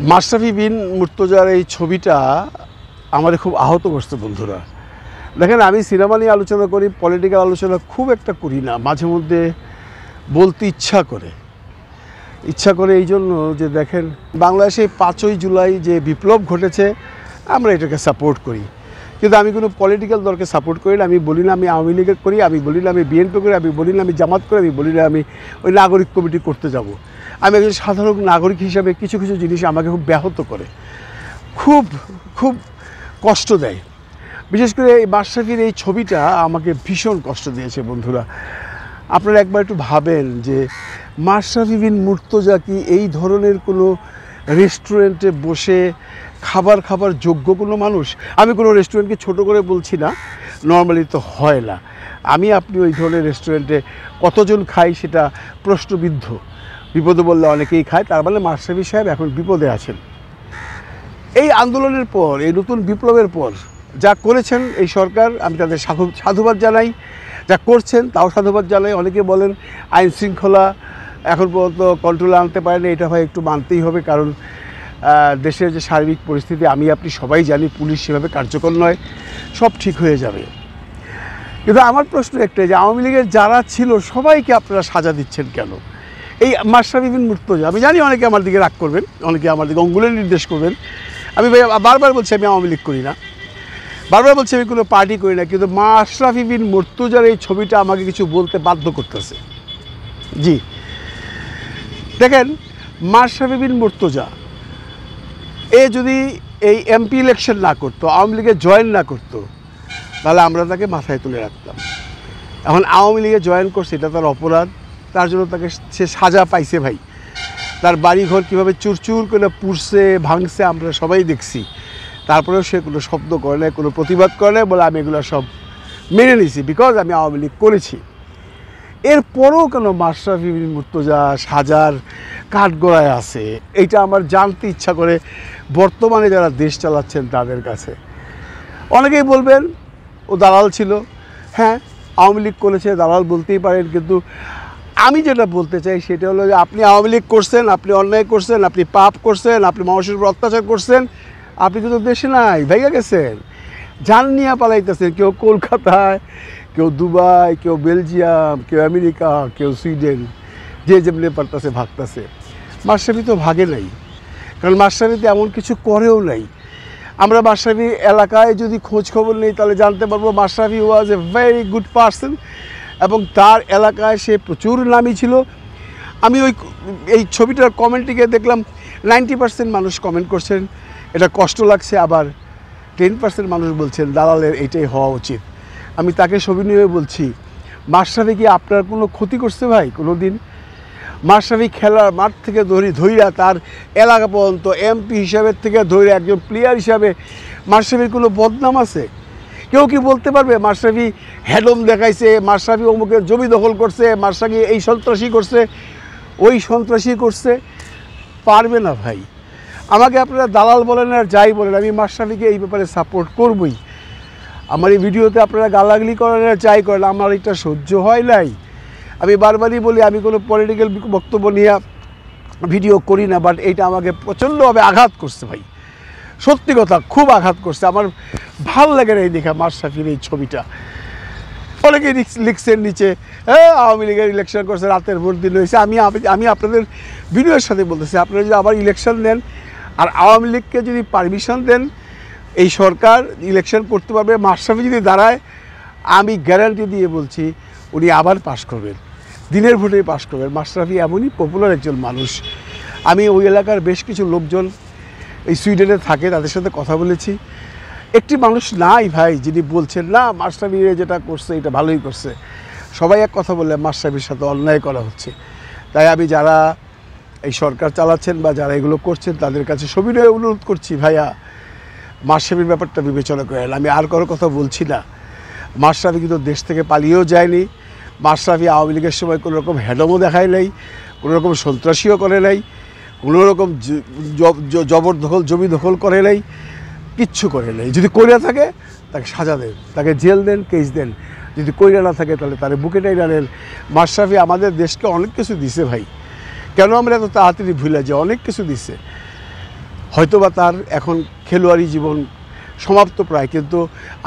মাশরাফি বিন মুর্তজার এই ছবিটা আমার খুব আহত করছে বন্ধুরা। দেখেন, আমি সিনেমা নিয়ে আলোচনা করি, পলিটিক্যাল আলোচনা খুব একটা করি না, মাঝে মধ্যে বলতে ইচ্ছা করে এই জন্য যে দেখেন, বাংলাদেশে 5ই জুলাই যে বিপ্লব ঘটেছে আমরা এটাকে সাপোর্ট করি, কিন্তু আমি কোনো পলিটিক্যাল দলকে সাপোর্ট করি না। আমি বলি না আমি আওয়ামী লীগের করি, আমি বলি না আমি বিএনপি করি, আমি বলি না আমি জামাত করি, আমি বলি না আমি ওই নাগরিক কমিটি করতে যাব। আমি একজন সাধারণ নাগরিক হিসাবে কিছু কিছু জিনিস আমাকে খুব ব্যাহত করে, খুব খুব কষ্ট দেয়। বিশেষ করে এই মাশরাফির এই ছবিটা আমাকে ভীষণ কষ্ট দিয়েছে বন্ধুরা। আপনারা একবার একটু ভাবেন যে মাশরাফি বিন মুর্তজা কি এই ধরনের কোনো রেস্টুরেন্টে বসে খাবার যোগ্য কোনো মানুষ? আমি কোনো রেস্টুরেন্টকে ছোট করে বলছি না, নর্মালি তো হয় না। আপনি ওই ধরনের রেস্টুরেন্টে কতজন খাই সেটা প্রশ্নবিদ্ধ। বিপদে বললে অনেকেই খায়, তার মানে মাশরাফি সাহেব এখন বিপদে আছেন। এই আন্দোলনের পর, এই নতুন বিপ্লবের পর যা করেছেন এই সরকার, আমি তাদের সাধুবাদ জানাই। যা করছেন তাও সাধুবাদ জানাই। অনেকে বলেন আইন শৃঙ্খলা এখন পর্যন্ত কন্ট্রোলে আনতে পারেন, এটা ভাই একটু মানতেই হবে, কারণ দেশের যে সার্বিক পরিস্থিতি আপনি সবাই জানি, পুলিশ সেভাবে কার্যকর নয়, সব ঠিক হয়ে যাবে। কিন্তু আমার প্রশ্ন একটাই যে আওয়ামী লীগের যারা ছিল সবাইকে আপনারা সাজা দিচ্ছেন কেন? এই মাশরাফি বিন মুর্তজা, আমি জানি অনেকে আমার দিকে রাগ করবেন, অনেকে আমার দিকে অঙ্গুলের নির্দেশ করবেন। আমি ভাই বারবার বলছি আমি আওয়ামী লীগ করি না, বারবার বলছি আমি কোনো পার্টি করি না, কিন্তু মাশরাফি বিন মুর্তজার এই ছবিটা আমাকে কিছু বলতে বাধ্য করতেছে। জি দেখেন, মাশরাফি বিন মুর্তজা যদি এই এমপি ইলেকশন না করতো, আওয়ামী লীগে জয়েন না করতো, তাহলে আমরা তাকে মাথায় তুলে রাখতাম। এখন আওয়ামী লীগে জয়েন করছে, এটা তার অপরাধ, তার জন্য তাকে সে সাজা পাইছে ভাই। তার বাড়িঘর কীভাবে চুরচুর করে পুড়ছে ভাঙছে আমরা সবাই দেখছি, তারপরেও সে কোনো শব্দ করে না, কোনো প্রতিবাদ করে না, বলে আমি এগুলো সব মেনে নিছি বিকজ আমি আওয়ামী লীগ করেছি। এরপরেও কেন মাশরাফি বিন মুর্তজা সাজার কাঠগড়ায় আছে, এইটা আমার জানতে ইচ্ছা করে বর্তমানে যারা দেশ চালাচ্ছেন তাদের কাছে। অনেকেই বলবেন ও দালাল ছিল। হ্যাঁ, আওয়ামী লীগ করেছে, দালাল বলতেই পারেন, কিন্তু আমি যেটা বলতে চাই সেটা হলো যে আপনি আওয়ামী লীগ করছেন, আপনি অন্যায় করছেন, আপনি পাপ করছেন, আপনি মানুষের উপর অত্যাচার করছেন, আপনি কিন্তু দেশে নাই, ভাইয়া গেছেন, জান নিয়ে পালাইতেছেন। কেউ কলকাতায়, কেউ দুবাই, কেউ বেলজিয়াম, কেউ আমেরিকা, কেউ সুইডেন, যে যেমনি পারতেছে ভাগতেছে। মাশরাফি তো ভাগে নাই, কারণ মাশরাফিতে এমন কিছু করেও নাই। আমরা মাশরাফি এলাকায় যদি খোঁজ খবর নেই তাহলে জানতে পারবো মাশরাফি ওয়াজ এ ভেরি গুড পারসন, এবং তার এলাকায় সে প্রচুর নামী ছিল। আমি এই ছবিটার কমেন্টটিকে দেখলাম 90% মানুষ কমেন্ট করছেন এটা কষ্ট লাগছে, আবার 10% মানুষ বলছেন দালালের এইটাই হওয়া উচিত। আমি তাকে সবিনয়ে বলছি, মাশরাফি কি আপনার কোনো ক্ষতি করছে ভাই কোনো দিন? মাশরাফি খেলার মাঠ থেকে ধইরা তার এলাকা পর্যন্ত এমপি হিসাবের থেকে ধরে একজন প্লেয়ার হিসাবে মাশরাফির কোনো বদনাম আছে? কেউ কি বলতে পারবে মাশরাফি হ্যাডম দেখাইছে, মাশরাফি অমুকের জমি দখল করছে, মাশরাফি এই সন্ত্রাসী করছে, ওই সন্ত্রাসী করছে? পারবে না ভাই। আমাকে আপনারা দালাল বলেন আর যাই বলেন, আমি মাশরাফিকে এই ব্যাপারে সাপোর্ট করবই। আমার এই ভিডিওতে আপনারা গালাগালি করেন আর যাই করেন, আমার এটা সহ্য হয় নাই। আমি বারবারই বলি আমি কোনো পলিটিক্যাল বক্তব্য নিয়ে ভিডিও করি না, বাট এইটা আমাকে প্রচণ্ডভাবে আঘাত করছে ভাই, সত্যি কথা খুব আঘাত করছে। আমার ভালো লাগে না এই দেখা মাশরাফির এই ছবিটা। অনেকেই লিখছেন নিচে, হ্যাঁ আওয়ামী লীগের ইলেকশন করছে, রাতের ভোট দিন হয়েছে। আমি আপনাদের ভিডিওর সাথে বলতেছি, আপনারা যদি আবার ইলেকশন দেন আর আওয়ামী লীগকে যদি পারমিশন দেন, এই সরকার ইলেকশন করতে পারবে। মাশরাফি যদি দাঁড়ায়, আমি গ্যারান্টি দিয়ে বলছি উনি আবার পাশ করবেন, দিনের ভোটে পাশ করবেন। মাশরাফি এমনই পপুলার একজন মানুষ। আমি ওই এলাকার বেশ কিছু লোকজন এই সুইডেনে থাকে, তাদের সাথে কথা বলেছি। একটি মানুষ নাই ভাই যিনি বলছেন না মাশরাফি যেটা করছে এটা ভালোই করছে। সবাই এক কথা বললে মাশরাফির সাথে অন্যায় করা হচ্ছে। তাই আমি যারা এই সরকার চালাচ্ছেন বা যারা এগুলো করছেন তাদের কাছে সবিনয়ে অনুরোধ করছি, ভাইয়া মাশরাফির ব্যাপারটা বিবেচনা করেন। আমি আর কারো কথা বলছি না। মাশরাফি কিন্তু দেশ থেকে পালিয়েও যায়নি। মাশরাফি আওয়ামী লীগের সময় কোনো রকম হ্যাডমও দেখায় নাই, কোনো রকম সন্ত্রাসীও করে নাই, কোনো রকম জবরদখল জমি দখল করে নাই, কিচ্ছু করে নাই। যদি কইরা থাকে তাকে সাজা দেন, তাকে জেল দেন, কেস দেন। যদি কইরা না থাকে তাহলে তার বুকেটাই নেন। মাশরাফি আমাদের দেশকে অনেক কিছু দিছে ভাই, কেন আমরা এত তাড়াতাড়ি ভুলে যাই? অনেক কিছু দিছে। হয়তোবা তার এখন খেলোয়াড়ি জীবন সমাপ্ত প্রায়, কিন্তু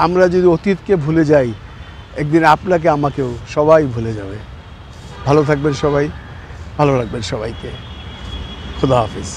আমরা যদি অতীতকে ভুলে যাই একদিন আপনাকে আমাকেও সবাই ভুলে যাবে। ভালো থাকবেন সবাই, ভালো রাখবেন সবাইকে। খুদা হাফিজ।